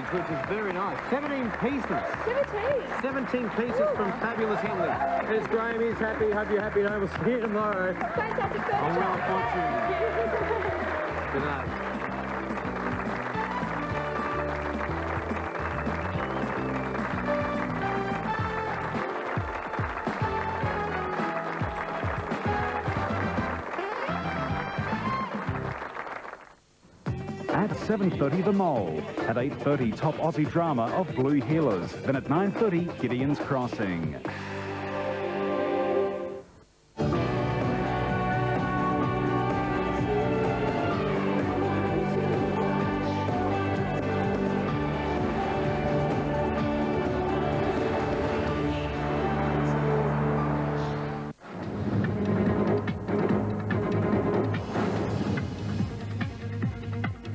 footage, which is very nice. 17 pieces. 17 pieces from fabulous Henley. There's Graham, he's happy. Hope you're happy. We'll see you tomorrow. Fantastic footage. On Wheel of Fortune. Good night. At 7:30, The Mole. At 8:30, top Aussie drama of Blue Healers. Then at 9:30, Gideon's Crossing.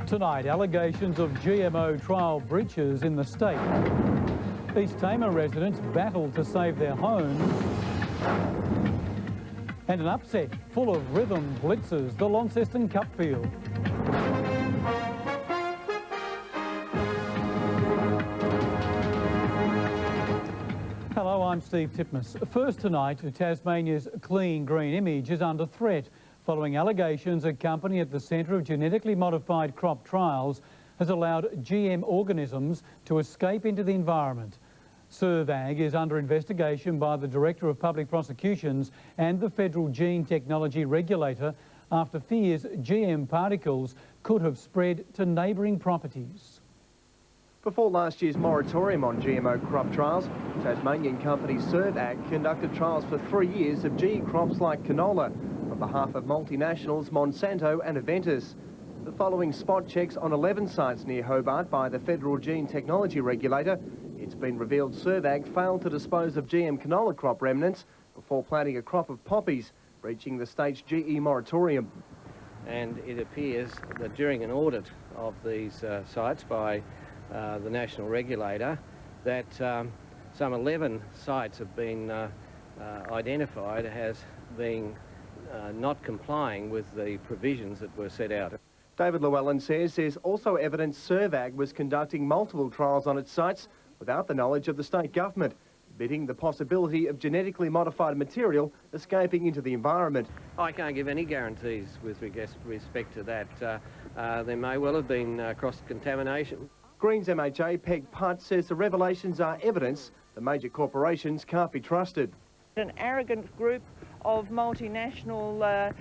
Tonight, allegations of GMO trial breaches in the state. East Tamar residents battle to save their homes. And an upset full of rhythm blitzes the Launceston Cup field. Hello, I'm Steve Titmus. First tonight, Tasmania's clean green image is under threat following allegations a company at the centre of genetically modified crop trials has allowed GM organisms to escape into the environment. Servag is under investigation by the Director of Public Prosecutions and the Federal Gene Technology Regulator after fears GM particles could have spread to neighbouring properties. Before last year's moratorium on GMO crop trials, Tasmanian company Servag conducted trials for 3 years of GE crops like canola on behalf of multinationals Monsanto and Aventis. The following spot checks on 11 sites near Hobart by the Federal Gene Technology Regulator, it's been revealed Servag failed to dispose of GM canola crop remnants before planting a crop of poppies, breaching the state's GE moratorium. And it appears that during an audit of these sites by the national regulator, that some 11 sites have been identified as being not complying with the provisions that were set out. David Llewellyn says there's also evidence Servag was conducting multiple trials on its sites without the knowledge of the state government, admitting the possibility of genetically modified material escaping into the environment. I can't give any guarantees with respect to that. There may well have been cross-contamination. Greens MHA Peg Putt says the revelations are evidence that major corporations can't be trusted. An arrogant group of multinational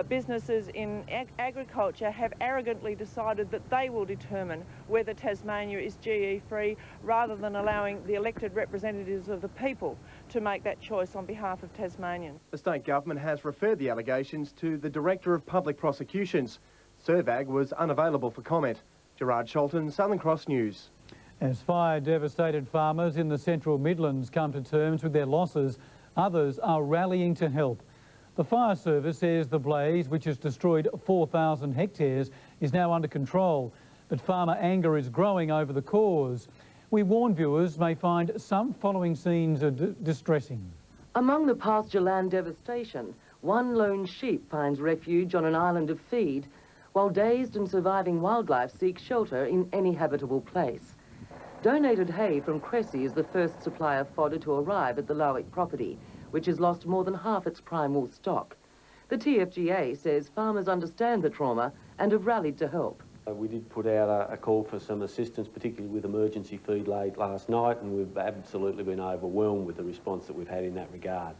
businesses in agriculture have arrogantly decided that they will determine whether Tasmania is GE-free rather than allowing the elected representatives of the people to make that choice on behalf of Tasmanians. The state government has referred the allegations to the Director of Public Prosecutions. Servag was unavailable for comment. Gerard Sholton, Southern Cross News. As fire-devastated farmers in the Central Midlands come to terms with their losses, others are rallying to help. The fire service says the blaze, which has destroyed 4,000 hectares, is now under control, but farmer anger is growing over the cause. We warn viewers may find some following scenes are distressing. Among the pasture land devastation, one lone sheep finds refuge on an island of feed, while dazed and surviving wildlife seek shelter in any habitable place. Donated hay from Cressy is the first supply of fodder to arrive at the Lowick property, which has lost more than half its primal stock. The TFGA says farmers understand the trauma and have rallied to help. We did put out a call for some assistance, particularly with emergency feed late last night, and we've absolutely been overwhelmed with the response that we've had in that regard.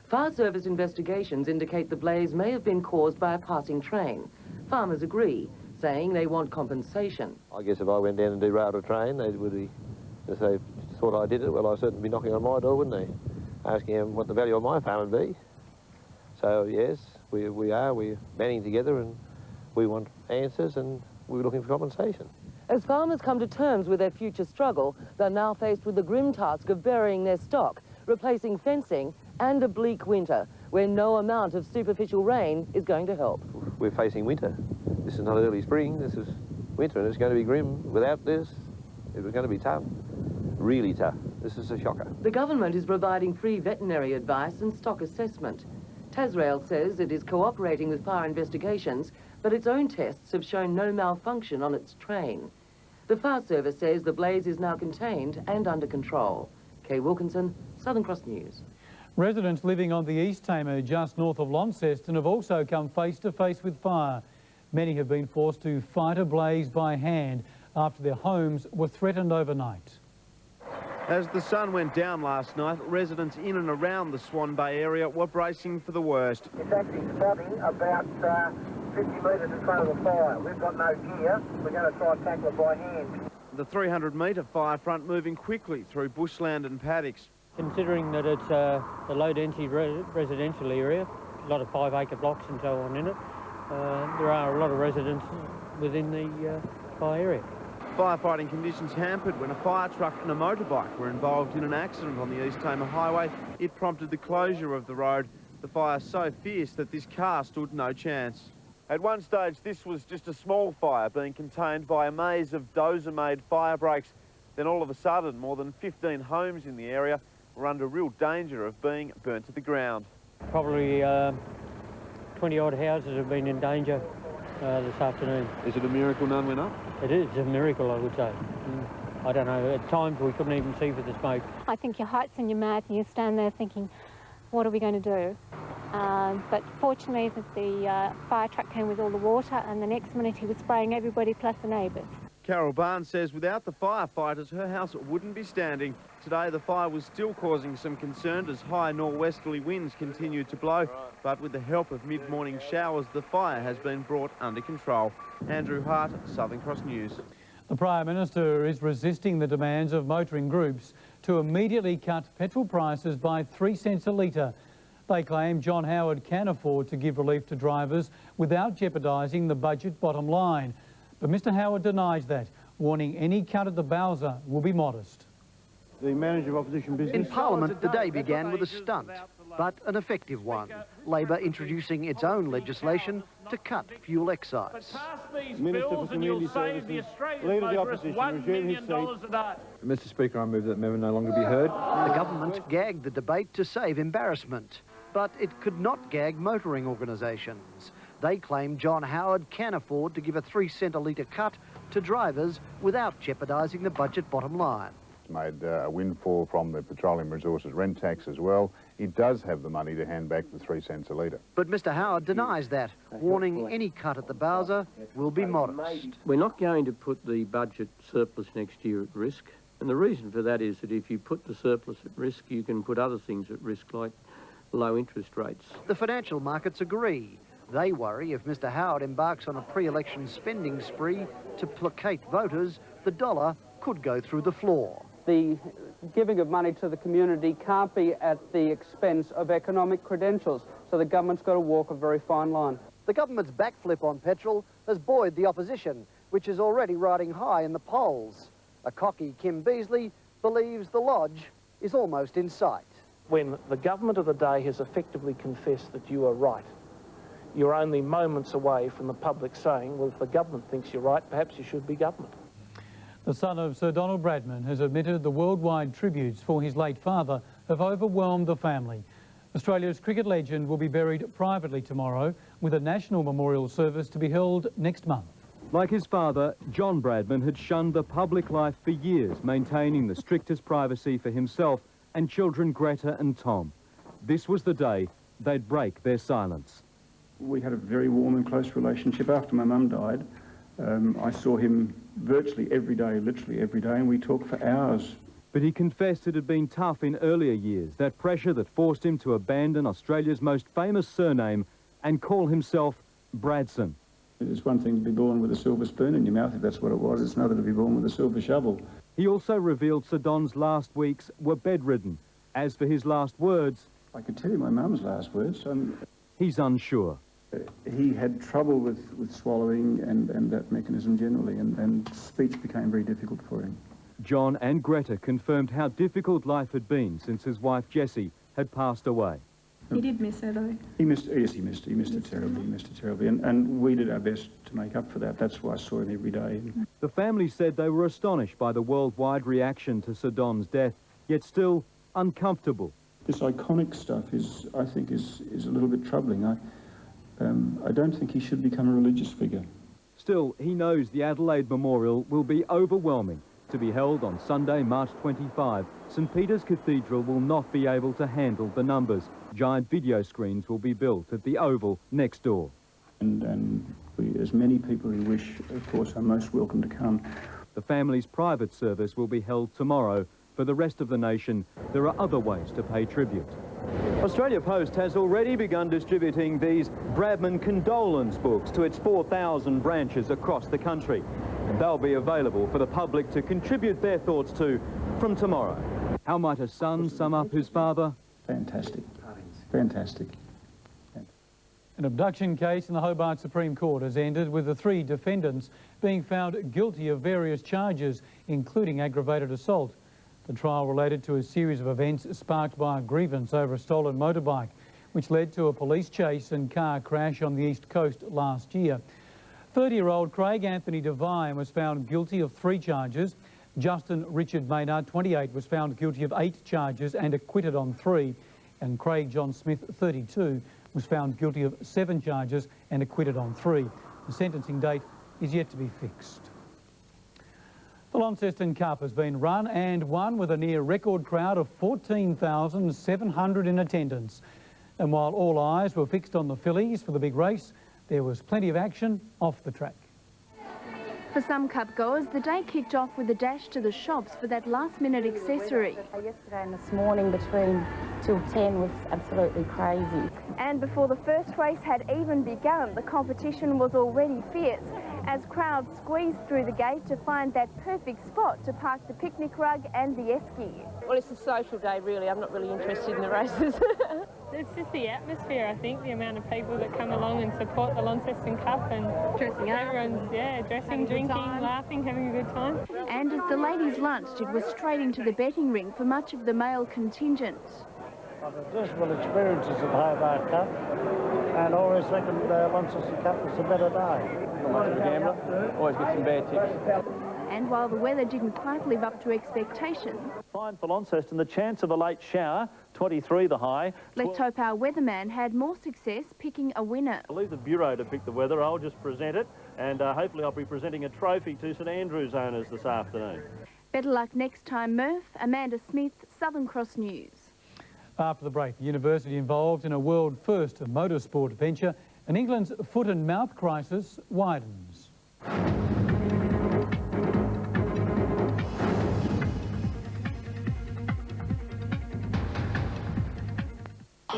Fire service investigations indicate the blaze may have been caused by a passing train. Farmers agree, saying they want compensation. I guess if I went down and derailed a train, they would be, if they thought I did it, well, I'd certainly be knocking on my door, wouldn't they? Asking them what the value of my farm would be. So, yes, we're banding together and we want answers and we're looking for compensation. As farmers come to terms with their future struggle, they're now faced with the grim task of burying their stock, replacing fencing and a bleak winter, where no amount of superficial rain is going to help. We're facing winter. This is not early spring, this is winter, and it's going to be grim. Without this, it was going to be tough, really tough. This is a shocker. The government is providing free veterinary advice and stock assessment. Tasrail says it is cooperating with fire investigations, but its own tests have shown no malfunction on its train. The fire service says the blaze is now contained and under control. Kay Wilkinson, Southern Cross News. Residents living on the East Tamar just north of Launceston have also come face to face with fire. Many have been forced to fight a blaze by hand after their homes were threatened overnight. As the sun went down last night, residents in and around the Swan Bay area were bracing for the worst. It's actually starting about 50 metres in front of the fire. We've got no gear. We're going to try and tackle it by hand. The 300-metre fire front moving quickly through bushland and paddocks. Considering that it's a low-density residential area, a lot of 5-acre blocks and so on in it, there are a lot of residents within the fire area. Firefighting conditions hampered when a fire truck and a motorbike were involved in an accident on the East Tamar Highway. It prompted the closure of the road. The fire so fierce that this car stood no chance. At one stage, this was just a small fire being contained by a maze of dozer-made fire breaks. Then all of a sudden, more than 15 homes in the area were under real danger of being burnt to the ground. Probably 20-odd houses have been in danger this afternoon. Is it a miracle none went up? It is a miracle, I would say. I don't know, at times we couldn't even see for the smoke. I think your heart's in your mouth and you stand there thinking, what are we going to do? But fortunately the fire truck came with all the water, and the next minute he was spraying everybody plus the neighbours. Carol Barnes says without the firefighters, her house wouldn't be standing. Today, the fire was still causing some concern as high northwesterly winds continued to blow. But with the help of mid-morning showers, the fire has been brought under control. Andrew Hart, Southern Cross News. The Prime Minister is resisting the demands of motoring groups to immediately cut petrol prices by 3 cents a litre. They claim John Howard can afford to give relief to drivers without jeopardising the budget bottom line. But Mr Howard denies that, warning any cut at the Bowser will be modest. The Manager of Opposition Business. In Parliament, the day began with a stunt, but an effective one. Labor introducing its own legislation to cut fuel excise. Minister for Community Services, Leader of the Opposition, resume his seat. Mr Speaker, I move that member no longer be heard. The government gagged the debate to save embarrassment, but it could not gag motoring organisations. They claim John Howard can afford to give a 3 cent a litre cut to drivers without jeopardising the budget bottom line. Made a windfall from the Petroleum Resources rent tax as well. It does have the money to hand back the 3 cents a litre. But Mr Howard denies that, warning any cut at the Bowser will be modest. We're not going to put the budget surplus next year at risk. And the reason for that is that if you put the surplus at risk, you can put other things at risk, like low interest rates. The financial markets agree. They worry if Mr Howard embarks on a pre-election spending spree to placate voters, the dollar could go through the floor. The giving of money to the community can't be at the expense of economic credentials, so the government's got to walk a very fine line. The government's backflip on petrol has buoyed the opposition, which is already riding high in the polls. A cocky Kim Beazley believes the lodge is almost in sight. When the government of the day has effectively confessed that you are right, you're only moments away from the public saying, well, if the government thinks you're right, perhaps you should be government. The son of Sir Donald Bradman has admitted the worldwide tributes for his late father have overwhelmed the family. Australia's cricket legend will be buried privately tomorrow, with a national memorial service to be held next month. Like his father, John Bradman had shunned the public life for years, maintaining the strictest privacy for himself and children Greta and Tom. This was the day they'd break their silence. We had a very warm and close relationship. After my mum died, I saw him virtually every day, literally every day, and we talked for hours. But he confessed it had been tough in earlier years, that pressure that forced him to abandon Australia's most famous surname and call himself Bradson. It's one thing to be born with a silver spoon in your mouth, if that's what it was. It's another to be born with a silver shovel. He also revealed Sir Don's last weeks were bedridden. As for his last words... I could tell you my mum's last words. He's unsure. He had trouble with swallowing and that mechanism generally, and speech became very difficult for him. John and Greta confirmed how difficult life had been since his wife Jessie had passed away. He did miss her, though. He missed it terribly, and we did our best to make up for that. That's why I saw him every day. The family said they were astonished by the worldwide reaction to Sir Don's death, yet still uncomfortable. This iconic stuff I think is a little bit troubling. I don't think he should become a religious figure. Still, he knows the Adelaide Memorial will be overwhelming. To be held on Sunday, March 25, St Peter's Cathedral will not be able to handle the numbers. Giant video screens will be built at the Oval next door. And as many people who wish, of course, are most welcome to come. The family's private service will be held tomorrow. For the rest of the nation, there are other ways to pay tribute. Australia Post has already begun distributing these Bradman condolence books to its 4,000 branches across the country. And they'll be available for the public to contribute their thoughts to from tomorrow. How might a son sum up his father? Fantastic. Fantastic. An abduction case in the Hobart Supreme Court has ended with the 3 defendants being found guilty of various charges, including aggravated assault. The trial related to a series of events sparked by a grievance over a stolen motorbike, which led to a police chase and car crash on the East Coast last year. 30-year-old Craig Anthony Devine was found guilty of 3 charges. Justin Richard Maynard, 28, was found guilty of 8 charges and acquitted on 3. And Craig John Smith, 32, was found guilty of 7 charges and acquitted on 3. The sentencing date is yet to be fixed. The Launceston Cup has been run and won with a near record crowd of 14,700 in attendance. And while all eyes were fixed on the fillies for the big race, there was plenty of action off the track. For some Cup goers, the day kicked off with a dash to the shops for that last-minute accessory. Yesterday and this morning between till 10 was absolutely crazy. And before the first race had even begun, the competition was already fierce as crowds squeezed through the gate to find that perfect spot to park the picnic rug and the esky. Well, it's a social day, really. I'm not really interested in the races. It's just the atmosphere, I think, the amount of people that come along and support the Launceston Cup and dressing up. Everyone's, dressing, drinking, laughing, having a good time. And as the ladies lunched, it was straight into the betting ring for much of the male contingent. Dismal experiences at the Hobart Cup, and I always reckon the Launceston Cup was a better day. Not much of a gambler, always get some bad tips. And while the weather didn't quite live up to expectations, fine for Launceston, the chance of a late shower, 23 the high. Let Topar weatherman had more success picking a winner. I'll leave the Bureau to pick the weather. I'll just present it, and hopefully I'll be presenting a trophy to St Andrews owners this afternoon. Better luck next time, Murph. Amanda Smith, Southern Cross News. After the break, the university involved in a world-first motorsport venture, and England's foot and mouth crisis widens.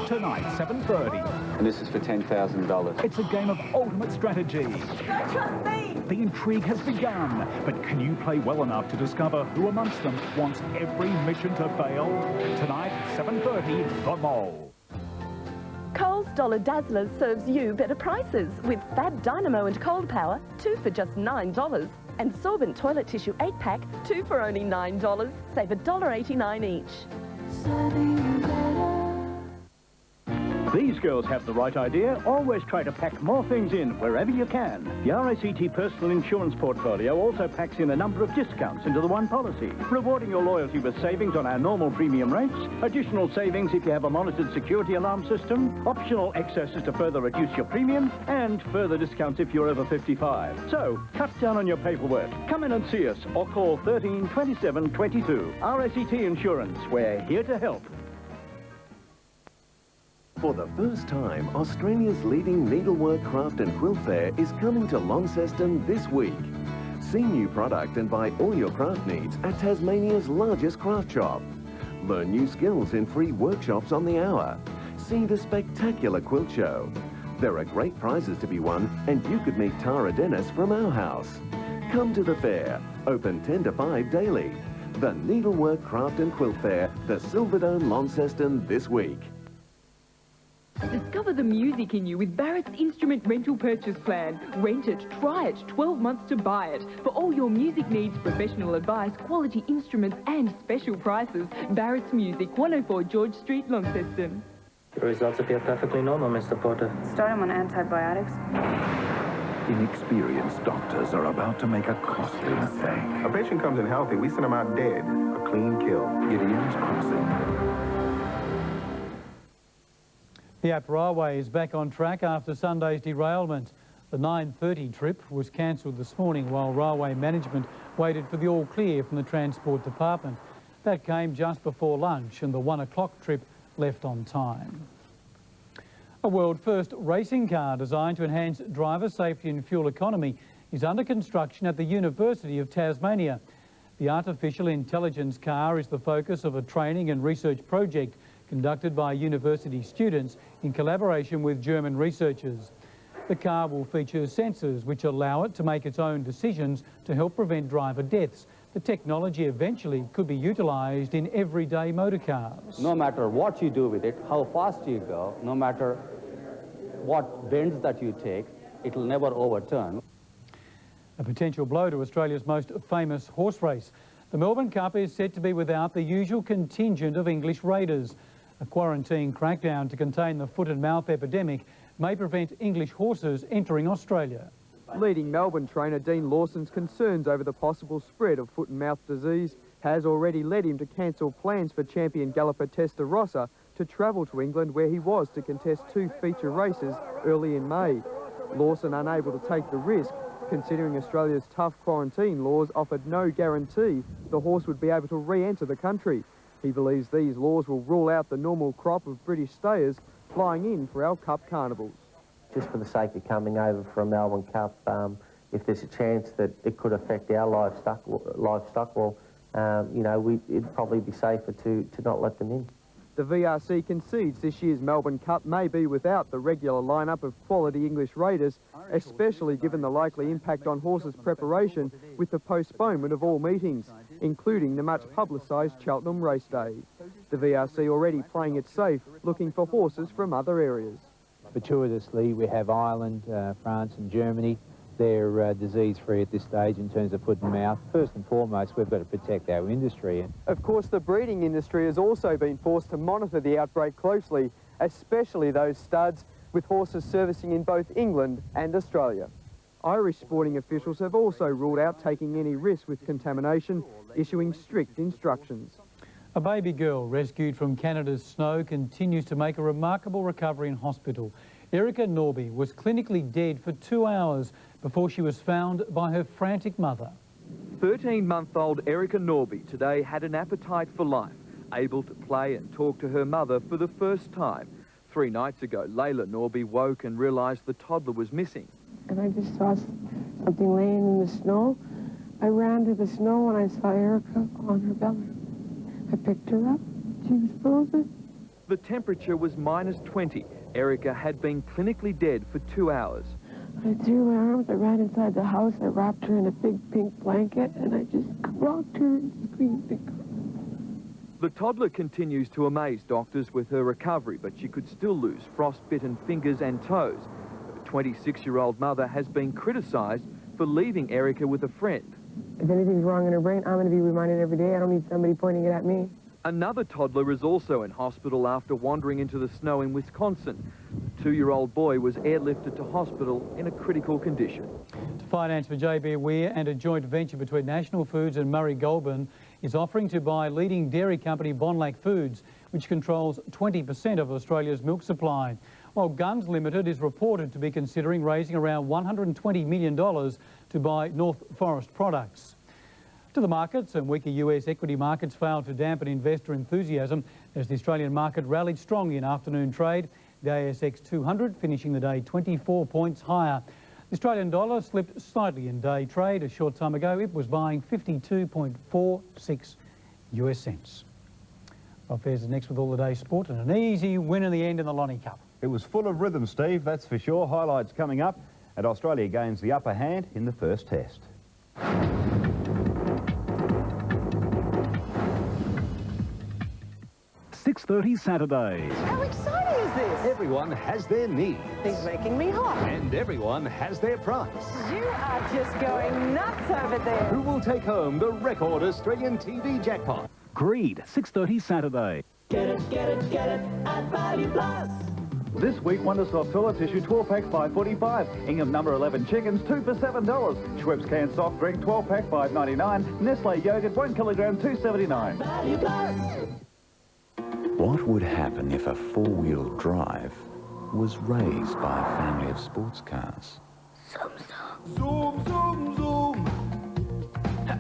Tonight, 7:30. And this is for $10,000. It's a game of ultimate strategy. Trust me! The intrigue has begun, but can you play well enough to discover who amongst them wants every mission to fail? Tonight, 7:30, The Mole. Coles Dollar Dazzlers serves you better prices with Fab Dynamo and Cold Power, 2 for just $9. And Sorbent Toilet Tissue 8-pack, 2 for only $9. Save $1.89 each. Serving you better. These girls have the right idea. Always try to pack more things in wherever you can. The RACT personal insurance portfolio also packs in a number of discounts into the one policy, rewarding your loyalty with savings on our normal premium rates, additional savings if you have a monitored security alarm system, optional excesses to further reduce your premium, and further discounts if you're over 55. So, cut down on your paperwork. Come in and see us or call 13 27 22. RACT Insurance. We're here to help. For the first time, Australia's leading needlework, craft and quilt fair is coming to Launceston this week. See new product and buy all your craft needs at Tasmania's largest craft shop. Learn new skills in free workshops on the hour. See the spectacular quilt show. There are great prizes to be won, and you could meet Tara Dennis from our house. Come to the fair, open 10 to 5 daily. The Needlework, Craft and Quilt Fair, the Silverdome, Launceston this week. Discover the music in you with Barrett's Instrument Rental Purchase Plan. Rent it, try it, 12 months to buy it. For all your music needs, professional advice, quality instruments and special prices. Barrett's Music, 104 George Street, Launceston. The results appear perfectly normal, Mr. Porter. Start him on antibiotics. Inexperienced doctors are about to make a costly mistake. A patient comes in healthy, we send him out dead. A clean kill. Gideon's Crossing. The App Railway is back on track after Sunday's derailment. The 9:30 trip was cancelled this morning while railway management waited for the all-clear from the Transport Department. That came just before lunch and the 1 o'clock trip left on time. A world-first racing car designed to enhance driver safety and fuel economy is under construction at the University of Tasmania. The artificial intelligence car is the focus of a training and research project conducted by university students in collaboration with German researchers. The car will feature sensors which allow it to make its own decisions to help prevent driver deaths. The technology eventually could be utilised in everyday motor cars. No matter what you do with it, how fast you go, no matter what bends that you take, it will never overturn. A potential blow to Australia's most famous horse race. The Melbourne Cup is set to be without the usual contingent of English raiders. A quarantine crackdown to contain the foot and mouth epidemic may prevent English horses entering Australia. Leading Melbourne trainer Dean Lawson's concerns over the possible spread of foot and mouth disease has already led him to cancel plans for champion galloper Testarossa to travel to England, where he was to contest 2 feature races early in May. Lawson, unable to take the risk, considering Australia's tough quarantine laws offered no guarantee the horse would be able to re-enter the country. He believes these laws will rule out the normal crop of British stayers flying in for our Cup carnivals. Just for the sake of coming over for a Melbourne Cup, if there's a chance that it could affect our livestock, well, you know, it'd probably be safer to not let them in. The VRC concedes this year's Melbourne Cup may be without the regular lineup of quality English raiders, especially given the likely impact on horses' preparation with the postponement of all meetings, including the much publicised Cheltenham race day. The VRC already playing it safe, looking for horses from other areas. Fortuitously, we have Ireland, France and Germany. They're disease-free at this stage in terms of foot and mouth. First and foremost, we've got to protect our industry. Of course, the breeding industry has also been forced to monitor the outbreak closely, especially those studs with horses servicing in both England and Australia. Irish sporting officials have also ruled out taking any risk with contamination, issuing strict instructions. A baby girl rescued from Canada's snow continues to make a remarkable recovery in hospital. Erica Norby was clinically dead for 2 hours before she was found by her frantic mother. 13-month-old Erica Norby today had an appetite for life, able to play and talk to her mother for the first time. 3 nights ago, Layla Norby woke and realised the toddler was missing. And I just saw something laying in the snow. I ran to the snow and I saw Erica on her belly. I picked her up. She was frozen. The temperature was -20. Erica had been clinically dead for 2 hours. I threw my arms, I ran inside the house, I wrapped her in a big pink blanket, and I just rocked her and screamed and cried. The toddler continues to amaze doctors with her recovery, but she could still lose frost-bitten fingers and toes. The 26-year-old mother has been criticised for leaving Erica with a friend. If anything's wrong in her brain, I'm going to be reminded every day. I don't need somebody pointing it at me. Another toddler is also in hospital after wandering into the snow in Wisconsin. The 2-year-old boy was airlifted to hospital in a critical condition. To finance for JB Weir and a joint venture between National Foods and Murray Goulburn is offering to buy leading dairy company Bonlac Foods, which controls 20% of Australia's milk supply. While Guns Limited is reported to be considering raising around $120 million to buy North Forest products. To the markets, and weaker US equity markets failed to dampen investor enthusiasm as the Australian market rallied strongly in afternoon trade. The ASX 200 finishing the day 24 points higher. The Australian dollar slipped slightly in day trade. A short time ago, it was buying 52.46 US cents. Well, Fairs is next with all the day's sport and an easy win in the end in the Lonnie Cup. It was full of rhythm, Steve, that's for sure. Highlights coming up, and Australia gains the upper hand in the first test. 6:30 Saturdays. How exciting is this? Everyone has their needs. He's making me hot. And everyone has their price. You are just going nuts over there. Who will take home the record Australian TV jackpot? Greed, 6:30 Saturday. Get it at Value Plus. This week, Wonder Soft Toilet Tissue 12-pack $5.45. Ingham number 11 chickens 2 for $7. Schweppes canned soft drink 12-pack $5.99. Nestle yogurt 1 kilogram $2.79. Value Plus. What would happen if a four-wheel drive was raised by a family of sports cars? Zoom, zoom, zoom. Ha.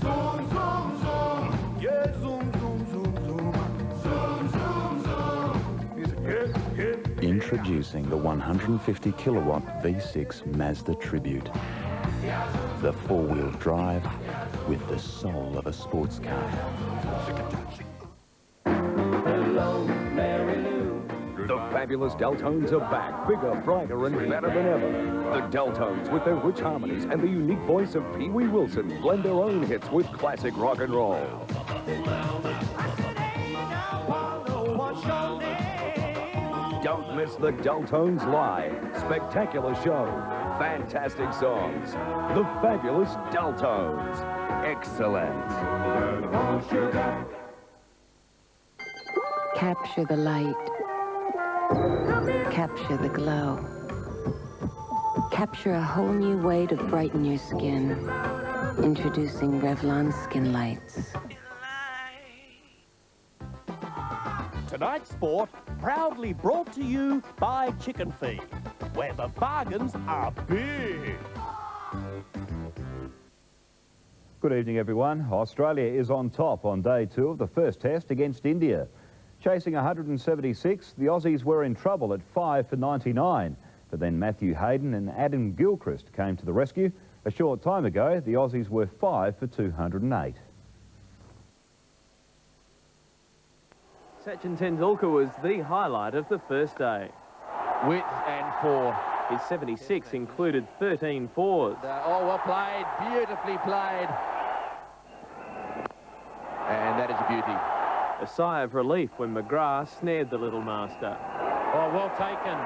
Zoom, zoom, zoom. Yeah, zoom, zoom, zoom, zoom. Zoom, zoom, zoom. Music, yeah. Introducing the 150 kilowatt V6 Mazda Tribute. The four-wheel drive with the soul of a sports car. Hello, Mary Lou. The fabulous Deltones are back, bigger, brighter, and better than ever. The Deltones, with their rich harmonies and the unique voice of Pee Wee Wilson, blend their own hits with classic rock and roll. Don't miss the Deltones live. Spectacular show. Fantastic songs. The fabulous Deltones. Excellent. Capture the light. Capture the glow. Capture a whole new way to brighten your skin. Introducing Revlon Skin Lights. Tonight's sport proudly brought to you by Chicken Feed, where the bargains are big. Good evening, everyone. Australia is on top on day 2 of the first test against India. Chasing 176, the Aussies were in trouble at 5 for 99. But then Matthew Hayden and Adam Gilchrist came to the rescue. A short time ago, the Aussies were 5 for 208. Sachin Tendulkar was the highlight of the first day. Width and four. His 76 included 13 fours. Oh, well played. Beautifully played. And that is a beauty. A sigh of relief when McGrath snared the little master. Oh, well taken.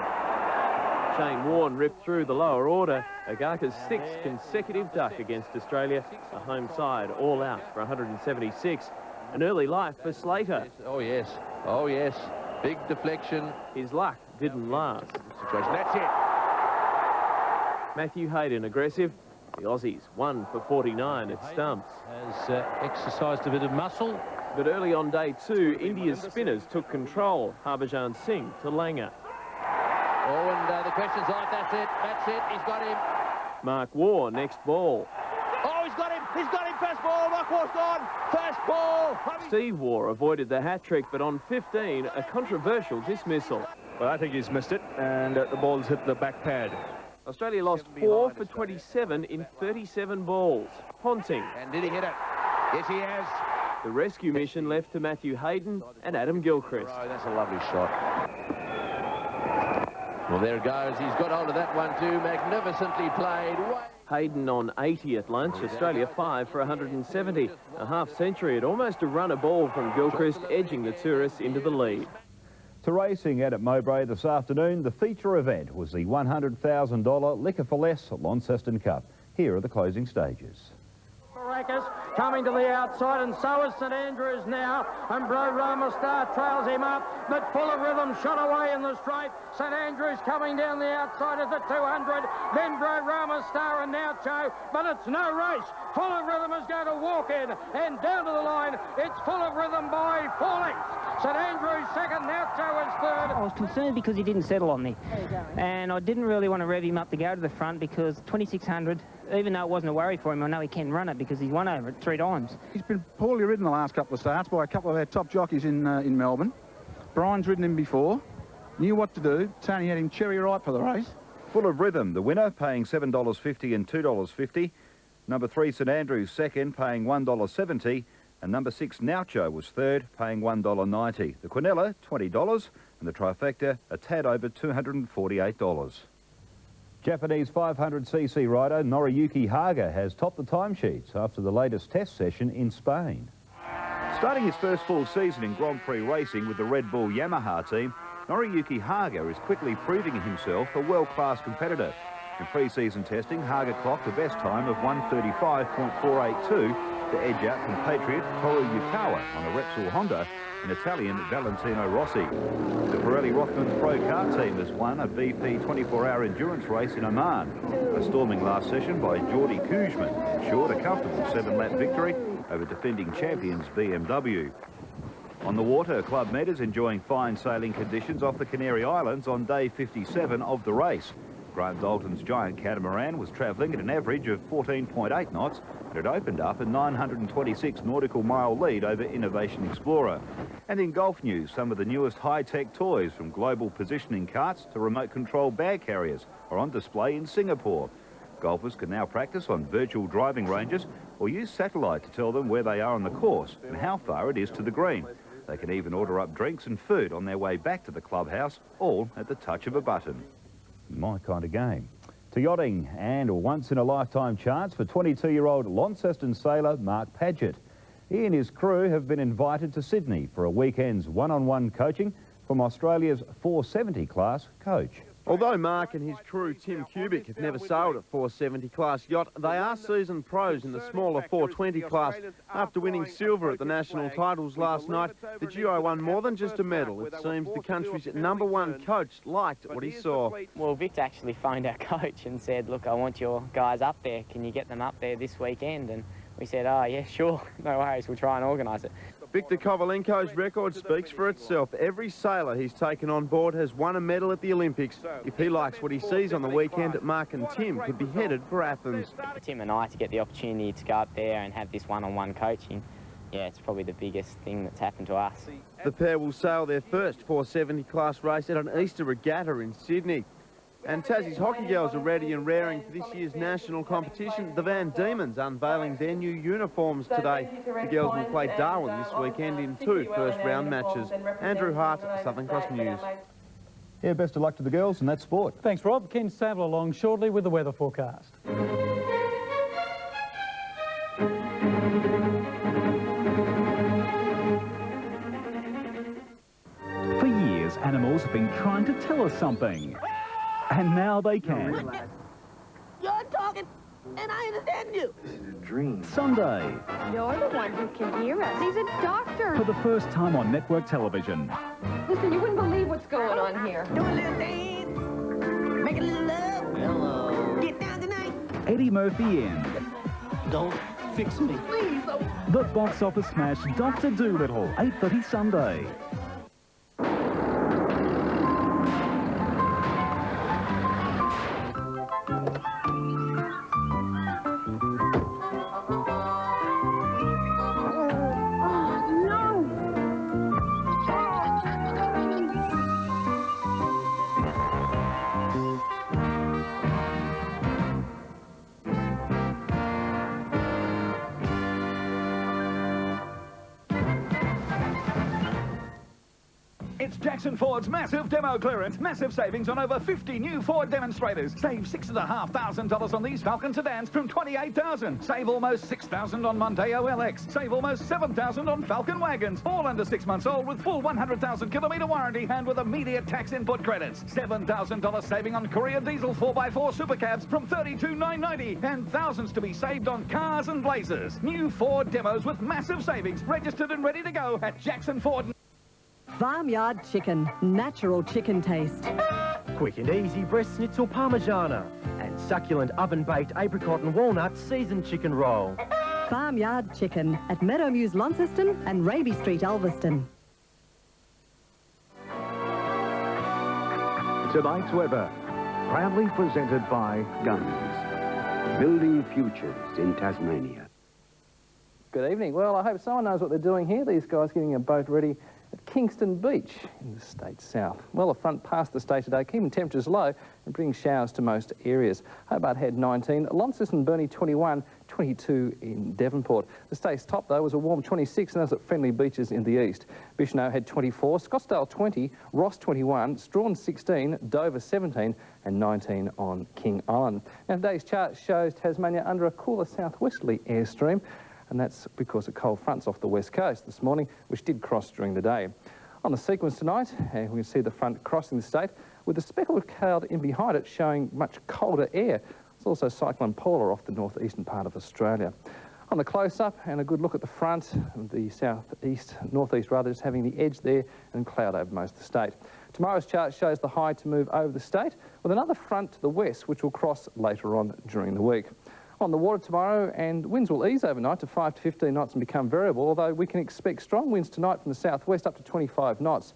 Shane Warne ripped through the lower order. Agaka's 6th consecutive duck against Australia. The home side all out for 176. An early life for Slater. Oh, yes. Oh, yes. Big deflection. His luck didn't last. Situation. That's it. Matthew Hayden aggressive. The Aussies 1 for 49 at stumps. Has exercised a bit of muscle. But early on day 2, India's spinners took control. Harbhajan Singh to Langer. Oh, and the question's like, that's it. That's it. He's got him. Mark Waugh, next ball. Oh, he's got him. He's got him. First ball. Mark Waugh's gone. First ball. Steve Waugh avoided the hat-trick, but on 15, a controversial dismissal. Well, I think he's missed it, and the ball's hit the back pad. Australia lost 4 for 27 in 37 balls. Ponting. And did he hit it? Yes, he has. The rescue mission left to Matthew Hayden and Adam Gilchrist. Oh, that's a lovely shot. Well, there it goes. He's got hold of that one too. Magnificently played. Hayden on 80 at lunch. Australia 5 for 170. A half-century at almost a run a ball from Gilchrist, edging the tourists into the lead. To racing at Mowbray this afternoon, the feature event was the $100,000 Liquor for Less Launceston Cup. Here are the closing stages. Coming to the outside, and so is St Andrews now, and Bro Rama Star trails him up, but Full of Rhythm shot away in the straight. St Andrews coming down the outside at the 200, then Bro Rama Star and Naucho, but it's no race. Full of Rhythm is going to walk in, and down to the line, it's Full of Rhythm by 4 lengths. St Andrews second, Naucho is third. I was concerned because he didn't settle on me, and I didn't really want to rev him up to go to the front because 2600, even though it wasn't a worry for him, I know he can run it because he's won over it 3 times. He's been poorly ridden the last couple of starts by a couple of our top jockeys in Melbourne. Brian's ridden him before, knew what to do. Tony had him cherry ripe for the race. Full of Rhythm, the winner, paying $7.50 and $2.50. Number 3, St Andrews, second, paying $1.70. And number 6, Naucho, was third, paying $1.90. The Quinella, $20. And the trifecta, a tad over $248. Japanese 500cc rider Noriyuki Haga has topped the timesheets after the latest test session in Spain. Starting his first full season in Grand Prix racing with the Red Bull Yamaha team, Noriyuki Haga is quickly proving himself a world-class competitor. In pre-season testing, Haga clocked a best time of 1:35.482 to edge out compatriot Toru Yukawa on a Repsol Honda and Italian Valentino Rossi. The Pirelli Rothmans Pro Car team has won a BP 24-hour endurance race in Oman. A storming last session by Jordi Koujman ensured a comfortable 7-lap victory over defending champions BMW. On the water, Club Med is enjoying fine sailing conditions off the Canary Islands on day 57 of the race. Grant Dalton's giant catamaran was travelling at an average of 14.8 knots and it opened up a 926 nautical mile lead over Innovation Explorer. And in golf news, some of the newest high-tech toys, from global positioning carts to remote control bag carriers, are on display in Singapore. Golfers can now practice on virtual driving ranges or use satellite to tell them where they are on the course and how far it is to the green. They can even order up drinks and food on their way back to the clubhouse, all at the touch of a button. My kind of game. To yachting, and a once-in-a-lifetime chance for 22-year-old Launceston sailor Mark Paget. He and his crew have been invited to Sydney for a weekend's one-on-one coaching from Australia's 470 class coach. Although Mark and his crew, Tim Cubic, have never sailed a 470 class yacht, they are seasoned pros in the smaller 420 class. After winning silver at the national titles last night, the duo won more than just a medal. It seems the country's #1 coach liked what he saw. Well, Vic actually phoned our coach and said, look, I want your guys up there. Can you get them up there this weekend? And we said, oh, yeah, sure. No worries. We'll try and organise it. Victor Kovalenko's record speaks for itself. Every sailor he's taken on board has won a medal at the Olympics. If he likes what he sees on the weekend, Mark and Tim could be headed for Athens. For Tim and I to get the opportunity to go up there and have this one-on-one coaching, yeah, it's probably the biggest thing that's happened to us. The pair will sail their first 470 class race at an Easter regatta in Sydney. And Tassie's hockey girls are ready and raring for this year's national competition. The Van Diemen's unveiling their new uniforms today. The girls will play Darwin this weekend in 2 first-round matches. Andrew Hart, Southern Cross News. Yeah, best of luck to the girls in that sport. Thanks, Rob. Ken Saville along shortly with the weather forecast. For years, animals have been trying to tell us something. And now they can. You're talking, and I understand you. This is a dream. Sunday. You're the one who can hear us. He's a doctor. For the first time on network television. Listen, you wouldn't believe what's going on here. Do a little dance. Make a little love. Hello. Get down tonight. Eddie Murphy in. Don't fix me. Please. The box office smash Dr. Dolittle, 8:30 Sunday. It's Jackson Ford's massive demo clearance. Massive savings on over 50 new Ford demonstrators. Save $6,500 on these Falcon sedans from $28,000. Save almost $6,000 on Mondeo LX. Save almost $7,000 on Falcon wagons. All under 6 months old with full 100,000 kilometre warranty and with immediate tax input credits. $7,000 saving on Korea diesel 4x4 supercabs from $32,990. And thousands to be saved on cars and blazers. New Ford demos with massive savings. Registered and ready to go at Jackson Ford. Farmyard chicken, natural chicken taste. Quick and easy breast schnitzel parmigiana and succulent oven-baked apricot and walnut seasoned chicken roll. Farmyard chicken at Meadowmuse Launceston and Raby Street, Ulverston. Tonight's weather, proudly presented by Guns, building futures in Tasmania. Good evening. Well, I hope someone knows what they're doing here. These guys getting a boat ready at Kingston Beach in the state south. Well, the front passed the state today, keeping temperatures low and bringing showers to most areas. Hobart had 19, Launceston and Burnie 21, 22 in Devonport. The state's top, though, was a warm 26, and that's at Friendly Beaches in the east. Bicheno had 24, Scottsdale 20, Ross 21, Strawn 16, Dover 17 and 19 on King Island. Now, today's chart shows Tasmania under a cooler southwesterly airstream, and that's because of cold fronts off the west coast this morning, which did cross during the day. On the sequence tonight, we can see the front crossing the state with a speckle of cloud in behind it showing much colder air. It's also Cyclone Paula off the northeastern part of Australia. On the close-up and a good look at the front, the northeast rather, just having the edge there and cloud over most of the state. Tomorrow's chart shows the high to move over the state with another front to the west, which will cross later on during the week. On the water tomorrow, and winds will ease overnight to 5 to 15 knots and become variable, although we can expect strong winds tonight from the southwest up to 25 knots.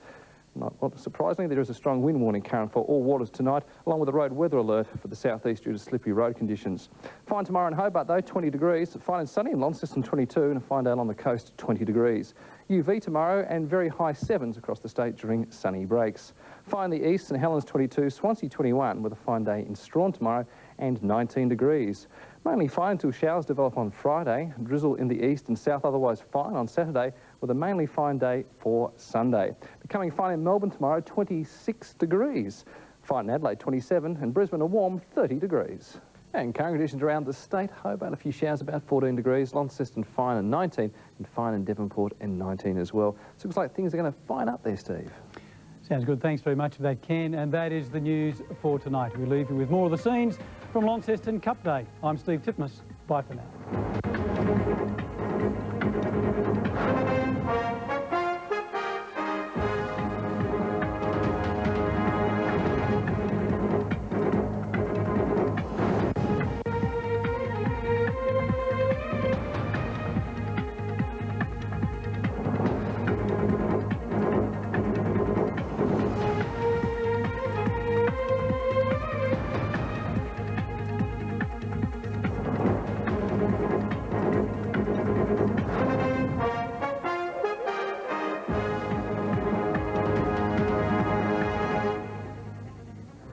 Not surprisingly, there is a strong wind warning current for all waters tonight, along with a road weather alert for the southeast due to slippery road conditions. Fine tomorrow in Hobart, though, 20 degrees. Fine and sunny in Launceston, 22, and a fine day on the coast, 20 degrees. UV tomorrow and very high 7s across the state during sunny breaks. Fine the east, St Helens 22, Swansea 21, with a fine day in Strawn tomorrow and 19 degrees. Mainly fine until showers develop on Friday. Drizzle in the east and south, otherwise fine on Saturday, with a mainly fine day for Sunday. Becoming fine in Melbourne tomorrow, 26 degrees. Fine in Adelaide, 27, and Brisbane a warm 30 degrees. And current conditions around the state, Hobart a few showers about 14 degrees, Launceston fine and 19, and fine in Devonport and 19 as well. So it looks like things are going to fine up there, Steve. Sounds good. Thanks very much for that, Ken. And that is the news for tonight. We leave you with more of the scenes from Launceston Cup Day. I'm Steve Titmus. Bye for now.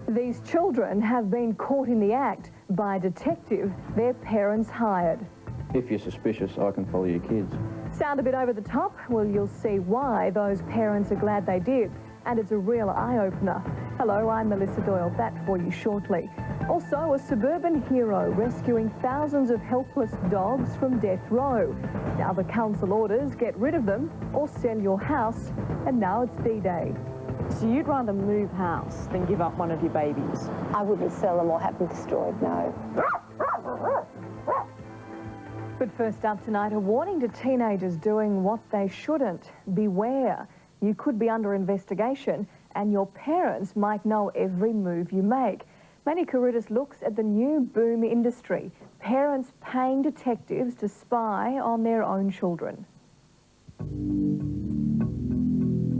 These children have been caught in the act by a detective their parents hired. If you're suspicious, I can follow your kids. Sound a bit over the top? Well, you'll see why those parents are glad they did. And it's a real eye-opener. Hello, I'm Melissa Doyle. That for you shortly. Also, a suburban hero rescuing thousands of helpless dogs from death row. Now the council orders get rid of them or sell your house, and now it's D-Day. So you'd rather move house than give up one of your babies? I wouldn't sell them or have them destroyed, no. But first up tonight, a warning to teenagers doing what they shouldn't. Beware. You could be under investigation and your parents might know every move you make. Manny Caritas looks at the new boom industry, parents paying detectives to spy on their own children.